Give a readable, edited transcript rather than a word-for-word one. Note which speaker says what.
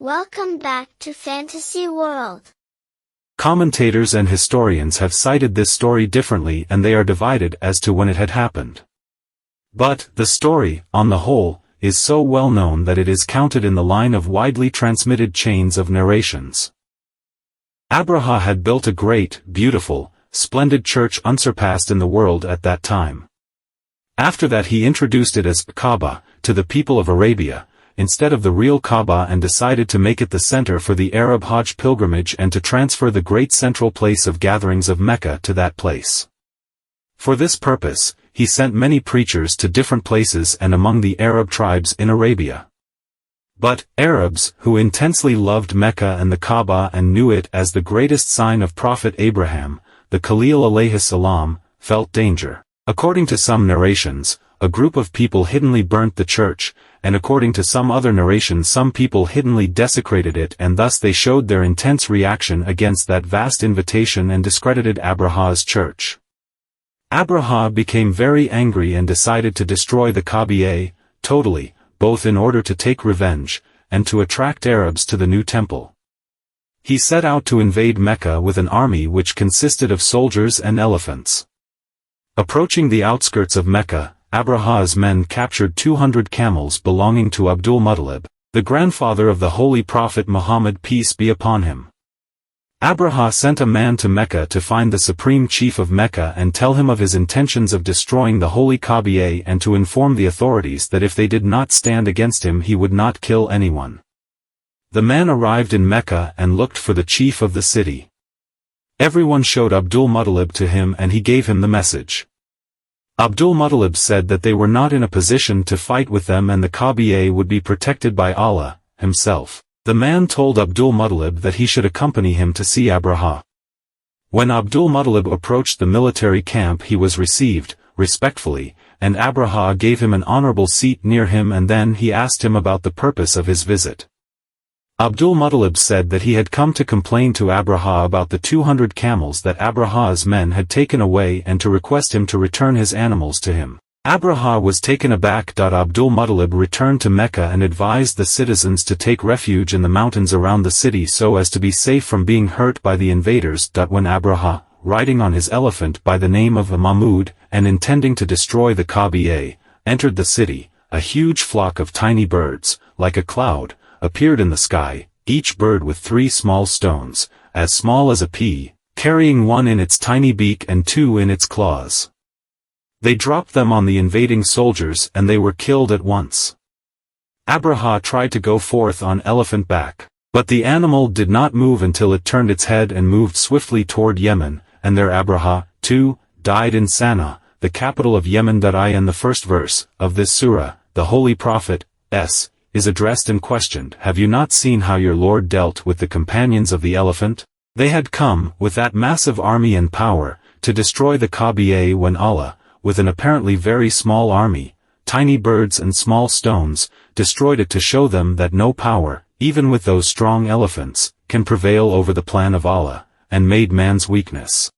Speaker 1: Welcome back to Fantasy World.
Speaker 2: Commentators and historians have cited this story differently, and they are divided as to when it had happened. But, the story, on the whole, is so well known that it is counted in the line of widely transmitted chains of narrations. Abraha had built a great, beautiful, splendid church unsurpassed in the world at that time. After that he introduced it as Kaaba to the people of Arabia, instead of the real Kaaba, and decided to make it the center for the Arab Hajj pilgrimage and to transfer the great central place of gatherings of Mecca to that place. For this purpose, he sent many preachers to different places and among the Arab tribes in Arabia. But, Arabs, who intensely loved Mecca and the Kaaba and knew it as the greatest sign of Prophet Abraham, the Khalil alayhi salam, felt danger. According to some narrations, a group of people hiddenly burnt the church, and according to some other narrations some people hiddenly desecrated it, and thus they showed their intense reaction against that vast invitation and discredited Abraha's church. Abraha became very angry and decided to destroy the Kaaba totally, both in order to take revenge, and to attract Arabs to the new temple. He set out to invade Mecca with an army which consisted of soldiers and elephants. Approaching the outskirts of Mecca, Abraha's men captured 200 camels belonging to Abdul Muttalib, the grandfather of the Holy Prophet Muhammad, peace be upon him. Abraha sent a man to Mecca to find the supreme chief of Mecca and tell him of his intentions of destroying the holy Kaaba, and to inform the authorities that if they did not stand against him he would not kill anyone. The man arrived in Mecca and looked for the chief of the city. Everyone showed Abdul Muttalib to him and he gave him the message. Abdul Muttalib said that they were not in a position to fight with them and the Kaaba would be protected by Allah himself. The man told Abdul Muttalib that he should accompany him to see Abraha. When Abdul Muttalib approached the military camp he was received, respectfully, and Abraha gave him an honorable seat near him, and then he asked him about the purpose of his visit. Abdul Muttalib said that he had come to complain to Abraha about the 200 camels that Abraha's men had taken away and to request him to return his animals to him. Abraha was taken aback. Abdul Muttalib returned to Mecca and advised the citizens to take refuge in the mountains around the city so as to be safe from being hurt by the invaders. When Abraha, riding on his elephant by the name of Mahmud, and intending to destroy the Kaaba, entered the city, a huge flock of tiny birds, like a cloud, appeared in the sky, each bird with 3 small stones, as small as a pea, carrying 1 in its tiny beak and 2 in its claws. They dropped them on the invading soldiers and they were killed at once. Abraha tried to go forth on elephant back, but the animal did not move until it turned its head and moved swiftly toward Yemen, and there Abraha, too, died in Sana'a, the capital of Yemen. In the first verse of this surah, the Holy Prophet, is addressed and questioned, "Have you not seen how your Lord dealt with the companions of the elephant? They had come, with that massive army and power, to destroy the Kaaba when Allah, with an apparently very small army, tiny birds and small stones, destroyed it to show them that no power, even with those strong elephants, can prevail over the plan of Allah, and made man's weakness."